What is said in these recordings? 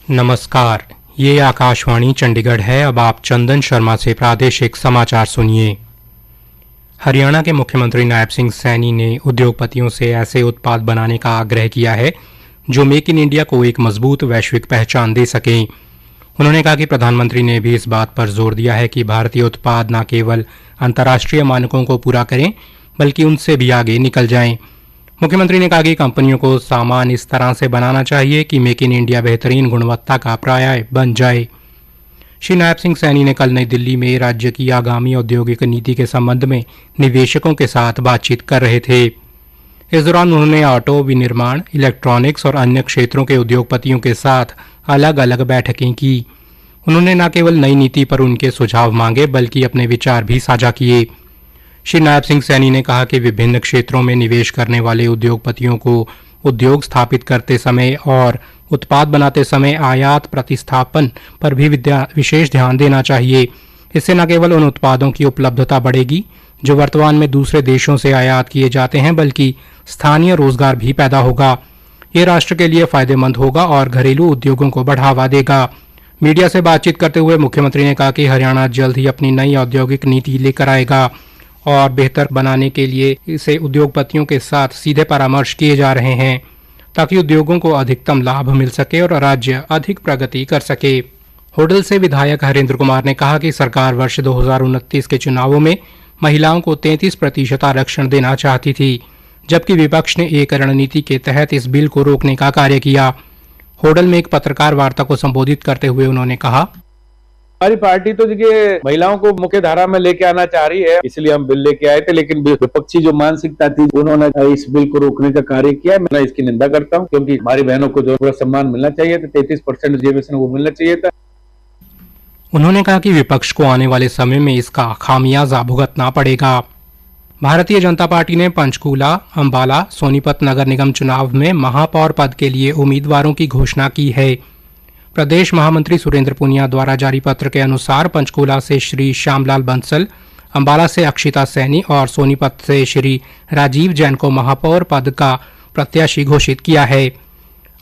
नमस्कार, ये आकाशवाणी चंडीगढ़ है। अब आप चंदन शर्मा से प्रादेशिक समाचार सुनिए। हरियाणा के मुख्यमंत्री नायब सिंह सैनी ने उद्योगपतियों से ऐसे उत्पाद बनाने का आग्रह किया है जो मेक इन इंडिया को एक मजबूत वैश्विक पहचान दे सकें। उन्होंने कहा कि प्रधानमंत्री ने भी इस बात पर जोर दिया है कि भारतीय उत्पाद न केवल अंतर्राष्ट्रीय मानकों को पूरा करें बल्कि उनसे भी आगे निकल जाएं। मुख्यमंत्री ने कहा कि कंपनियों को सामान इस तरह से बनाना चाहिए कि मेक इन इंडिया बेहतरीन गुणवत्ता का पर्याय बन जाए। श्री नायब सिंह सैनी ने कल नई दिल्ली में राज्य की आगामी औद्योगिक नीति के संबंध में निवेशकों के साथ बातचीत कर रहे थे। इस दौरान उन्होंने ऑटो विनिर्माण, इलेक्ट्रॉनिक्स और अन्य क्षेत्रों के उद्योगपतियों के साथ अलग अलग बैठकें की। उन्होंने न केवल नई नीति पर उनके सुझाव मांगे बल्कि अपने विचार भी साझा किए। श्री नायब सिंह सैनी ने कहा कि विभिन्न क्षेत्रों में निवेश करने वाले उद्योगपतियों को उद्योग स्थापित करते समय और उत्पाद बनाते समय आयात प्रतिस्थापन पर भी विशेष ध्यान देना चाहिए। इससे न केवल उन उत्पादों की उपलब्धता बढ़ेगी जो वर्तमान में दूसरे देशों से आयात किए जाते हैं बल्कि स्थानीय रोजगार भी पैदा होगा। ये राष्ट्र के लिए फायदेमंद होगा और घरेलू उद्योगों को बढ़ावा देगा। मीडिया से बातचीत करते हुए मुख्यमंत्री ने कहा कि हरियाणा जल्द ही अपनी नई औद्योगिक नीति लेकर आएगा और बेहतर बनाने के लिए इसे उद्योगपतियों के साथ सीधे परामर्श किए जा रहे हैं ताकि उद्योगों को अधिकतम लाभ मिल सके और राज्य अधिक प्रगति कर सके। होडल से विधायक हरेंद्र कुमार ने कहा कि सरकार वर्ष 2029 के चुनावों में महिलाओं को 33% आरक्षण देना चाहती थी, जबकि विपक्ष ने एक रणनीति के तहत इस बिल को रोकने का कार्य किया। होडल में एक पत्रकार वार्ता को संबोधित करते हुए उन्होंने कहा, हमारी पार्टी तो देखिए महिलाओं को मुख्य धारा में लेके आना चाह रही है, इसलिए हम बिल लेके आए थे, लेकिन विपक्षी जो मानसिकता थी उन्होंने इस बिल को रोकने का कार्य किया। मैं इसकी निंदा करता हूं क्योंकि हमारी बहनों को जो पूरा सम्मान मिलना चाहिए था, 33% रिजर्वेशन वो मिलना चाहिए था। उन्होंने कहा कि विपक्ष को आने वाले समय में इसका खामियाजा भुगतना पड़ेगा। भारतीय जनता पार्टी ने पंचकूला, अंबाला, सोनीपत नगर निगम चुनाव में महापौर पद के लिए उम्मीदवारों की घोषणा की है। प्रदेश महामंत्री सुरेंद्र पुनिया द्वारा जारी पत्र के अनुसार पंचकूला से श्री श्यामलाल बंसल, अंबाला से अक्षिता सैनी और सोनीपत से श्री राजीव जैन को महापौर पद का प्रत्याशी घोषित किया है।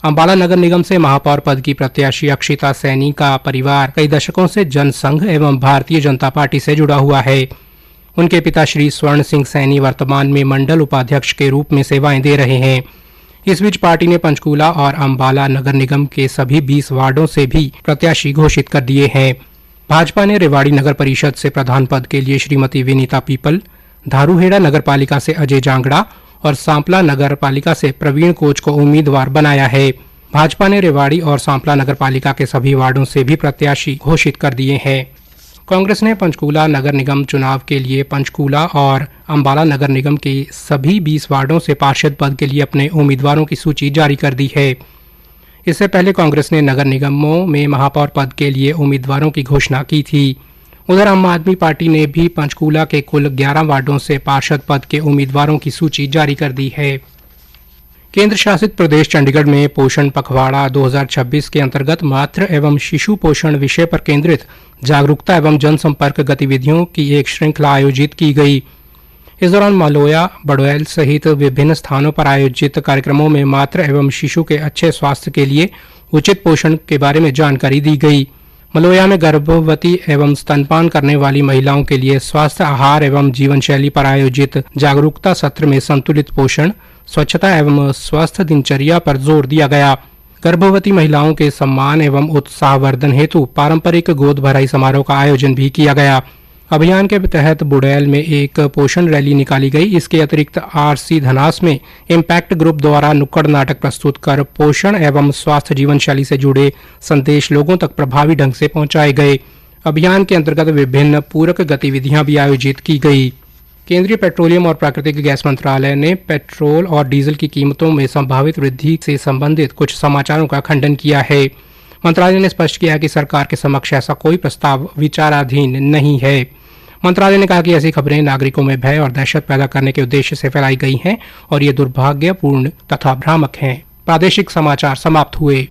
अंबाला नगर निगम से महापौर पद की प्रत्याशी अक्षिता सैनी का परिवार कई दशकों से जनसंघ एवं भारतीय जनता पार्टी से जुड़ा हुआ है। उनके पिता श्री स्वर्ण सिंह सैनी वर्तमान में मंडल उपाध्यक्ष के रूप में सेवाएं दे रहे हैं। इस बीच पार्टी ने पंचकूला और अंबाला नगर निगम के सभी 20 वार्डों से भी प्रत्याशी घोषित कर दिए हैं। भाजपा ने रेवाड़ी नगर परिषद से प्रधान पद के लिए श्रीमती विनीता पीपल, धारूहेड़ा नगर पालिका से अजय जांगड़ा और सांपला नगर पालिका से प्रवीण कोच को उम्मीदवार बनाया है। भाजपा ने रेवाड़ी और सांपला नगर पालिका के सभी वार्डों से भी प्रत्याशी घोषित कर दिए हैं। कांग्रेस ने पंचकूला नगर निगम चुनाव के लिए पंचकूला और अंबाला नगर निगम के सभी 20 वार्डों से पार्षद पद के लिए अपने उम्मीदवारों की सूची जारी कर दी है। इससे पहले कांग्रेस ने नगर निगमों में महापौर पद के लिए उम्मीदवारों की घोषणा की थी। उधर आम आदमी पार्टी ने भी पंचकूला के कुल 11 वार्डों से पार्षद पद के उम्मीदवारों की सूची जारी कर दी है। केंद्र शासित प्रदेश चंडीगढ़ में पोषण पखवाड़ा 2026 के अंतर्गत मातृ एवं शिशु पोषण विषय पर केंद्रित जागरूकता एवं जनसंपर्क गतिविधियों की एक श्रृंखला आयोजित की गई। इस दौरान मलोया, बड़ोयल सहित विभिन्न स्थानों पर आयोजित कार्यक्रमों में मातृ एवं शिशु के अच्छे स्वास्थ्य के लिए उचित पोषण के बारे में जानकारी दी गई। मलोया में गर्भवती एवं स्तनपान करने वाली महिलाओं के लिए स्वास्थ्य आहार एवं जीवन शैली पर आयोजित जागरूकता सत्र में संतुलित पोषण, स्वच्छता एवं स्वस्थ दिनचर्या पर जोर दिया गया। गर्भवती महिलाओं के सम्मान एवं उत्साहवर्धन हेतु पारंपरिक गोद भराई समारोह का आयोजन भी किया गया। अभियान के तहत बुड़ैल में एक पोषण रैली निकाली गई। इसके अतिरिक्त आरसी धनास में इम्पैक्ट ग्रुप द्वारा नुक्कड़ नाटक प्रस्तुत कर पोषण एवं स्वास्थ्य जीवन शैली से जुड़े संदेश लोगों तक प्रभावी ढंग से पहुंचाए गए। अभियान के अंतर्गत विभिन्न पूरक गतिविधियां भी आयोजित की गई। केंद्रीय पेट्रोलियम और प्राकृतिक गैस मंत्रालय ने पेट्रोल और डीजल की कीमतों में संभावित वृद्धि से संबंधित कुछ समाचारों का खंडन किया है। मंत्रालय ने स्पष्ट किया कि सरकार के समक्ष ऐसा कोई प्रस्ताव विचाराधीन नहीं है। मंत्रालय ने कहा कि ऐसी खबरें नागरिकों में भय और दहशत पैदा करने के उद्देश्य से फैलाई गई हैं और ये दुर्भाग्यपूर्ण तथा भ्रामक हैं। प्रादेशिक समाचार समाप्त हुए।